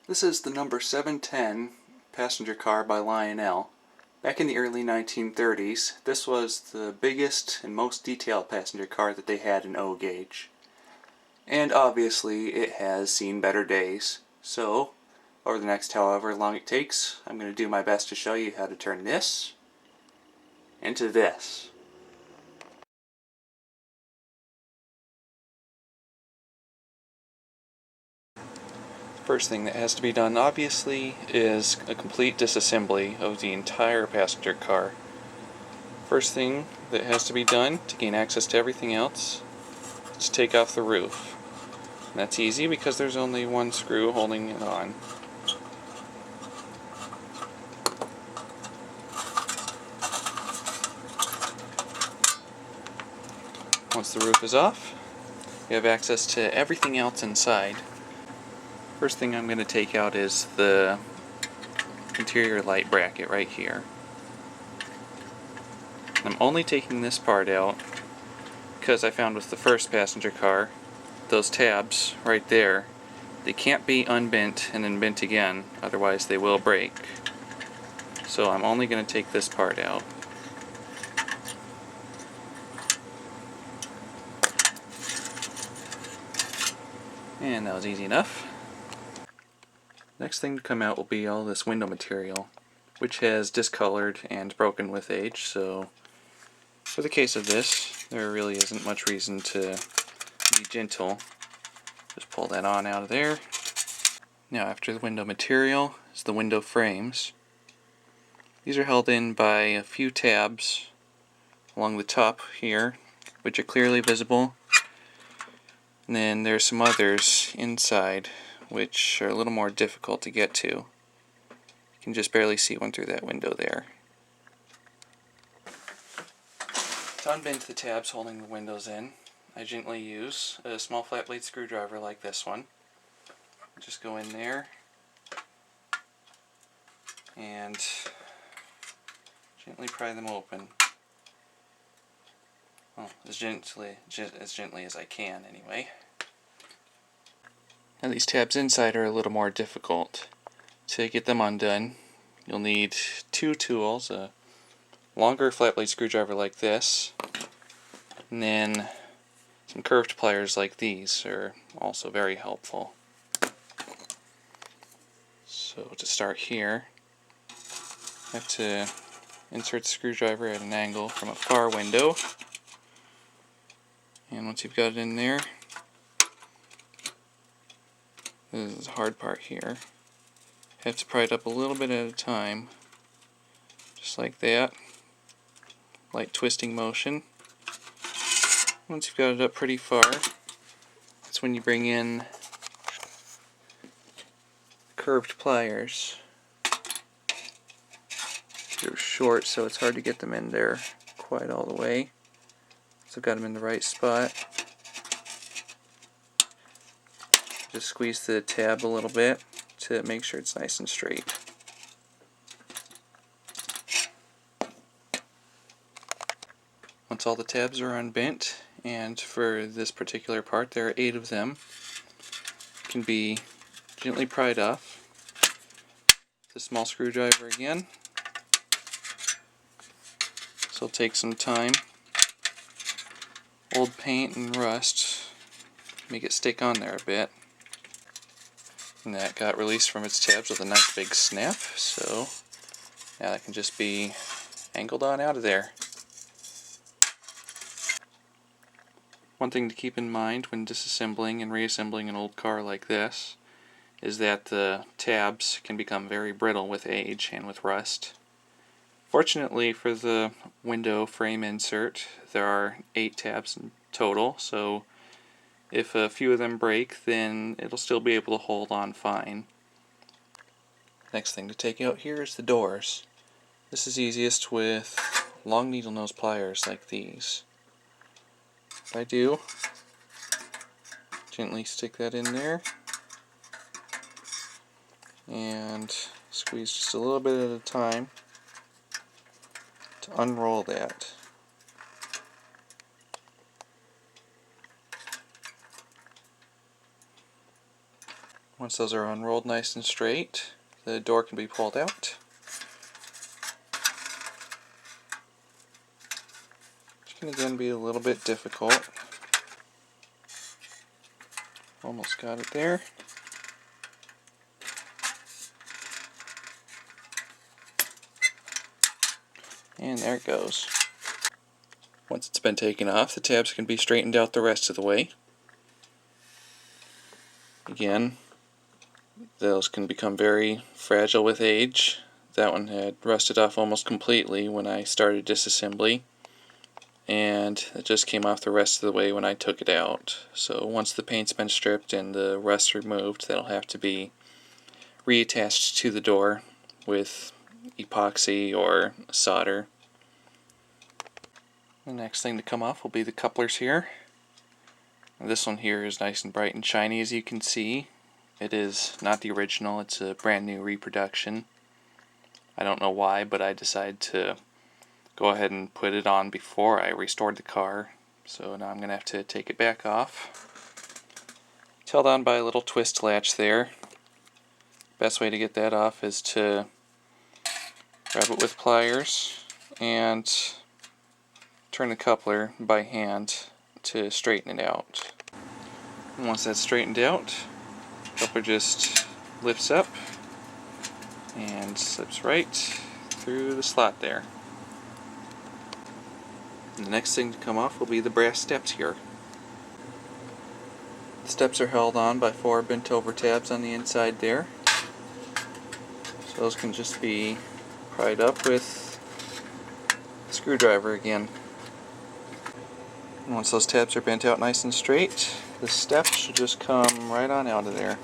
This is the number 710 passenger car by Lionel. Back in the early 1930s, this was the biggest and most detailed passenger car that they had in O gauge. And obviously it has seen better days. So, over the next however long it takes, I'm going to do my best to show you how to turn this into this. First thing that has to be done, obviously, is a complete disassembly of the entire passenger car. First thing that has to be done to gain access to everything else is to take off the roof. And that's easy because there's only one screw holding it on. Once the roof is off, you have access to everything else inside. First thing I'm going to take out is the interior light bracket right here. I'm only taking this part out because I found with the first passenger car, those tabs right there, they can't be unbent and then bent again, otherwise they will break. So I'm only going to take this part out. And that was easy enough. Next thing to come out will be all this window material, which has discolored and broken with age, so for the case of this, there really isn't much reason to be gentle. Just pull that on out of there. Now after the window material is the window frames. These are held in by a few tabs along the top here, which are clearly visible. And then there's some others inside, which are a little more difficult to get to. You can just barely see one through that window there. To unbend the tabs holding the windows in, I gently use a small flat blade screwdriver like this one. Just go in there and gently pry them open. Well, as gently as I can anyway. Now these tabs inside are a little more difficult. To get them undone, you'll need two tools, a longer flat blade screwdriver like this, and then some curved pliers like these are also very helpful. So to start here, I have to insert the screwdriver at an angle from a far window, and once you've got it in there, this is the hard part here. You have to pry it up a little bit at a time, just like that. Light twisting motion. Once you've got it up pretty far, that's when you bring in curved pliers. They're short, so it's hard to get them in there quite all the way. So I've got them in the right spot. Just squeeze the tab a little bit to make sure it's nice and straight. Once all the tabs are unbent, and for this particular part there are 8 of them, can be gently pried off. The small screwdriver again. This will take some time. Old paint and rust make it stick on there a bit. And that got released from its tabs with a nice big snap, so now that can just be angled on out of there. One thing to keep in mind when disassembling and reassembling an old car like this is that the tabs can become very brittle with age and with rust. Fortunately for the window frame insert, there are 8 tabs in total, so if a few of them break, then it'll still be able to hold on fine. Next thing to take out here is the doors. This is easiest with long needle nose pliers like these. What I do, gently stick that in there and squeeze just a little bit at a time to unroll that. Once those are unrolled nice and straight, the door can be pulled out. Which can again be a little bit difficult. Almost got it there. And there it goes. Once it's been taken off, the tabs can be straightened out the rest of the way. Again, those can become very fragile with age. That one had rusted off almost completely when I started disassembly, and it just came off the rest of the way when I took it out. So once the paint's been stripped and the rust removed, that'll have to be reattached to the door with epoxy or solder. The next thing to come off will be the couplers here. This one here is nice and bright and shiny, as you can see. It is not the original, it's a brand new reproduction. I don't know why, but I decided to go ahead and put it on before I restored the car. So now I'm going to have to take it back off. It's held on by a little twist latch there. Best way to get that off is to grab it with pliers and turn the coupler by hand to straighten it out. And once that's straightened out, the coupler just lifts up and slips right through the slot there. And the next thing to come off will be the brass steps here. The steps are held on by 4 bent over tabs on the inside there. So those can just be pried up with a screwdriver again. And once those tabs are bent out nice and straight, the steps should just come right on out of there.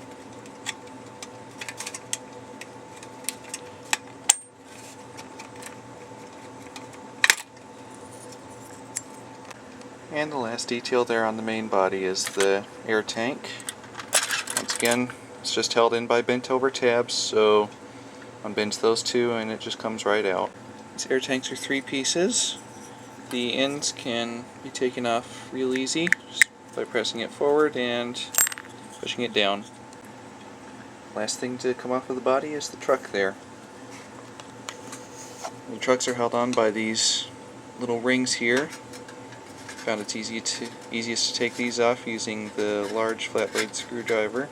And the last detail there on the main body is the air tank. Once again, it's just held in by bent over tabs, so unbend those two and it just comes right out. These air tanks are 3 pieces. The ends can be taken off real easy just by pressing it forward and pushing it down. Last thing to come off of the body is the truck there. The trucks are held on by these little rings here. Found it's easiest to take these off using the large flat blade screwdriver.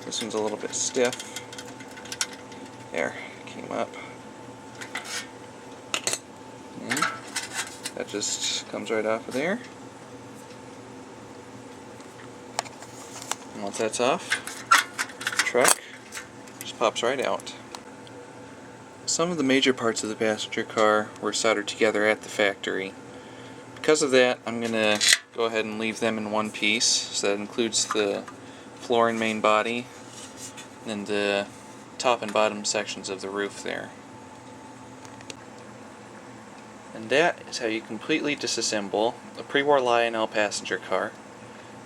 This one's a little bit stiff. There, came up. And that just comes right off of there. And once that's off, the truck just pops right out. Some of the major parts of the passenger car were soldered together at the factory. Because of that, I'm going to go ahead and leave them in one piece. So that includes the floor and main body, and the top and bottom sections of the roof there. And that is how you completely disassemble a pre-war Lionel passenger car.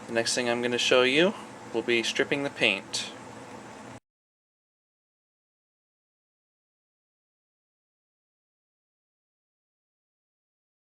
The next thing I'm going to show you will be stripping the paint.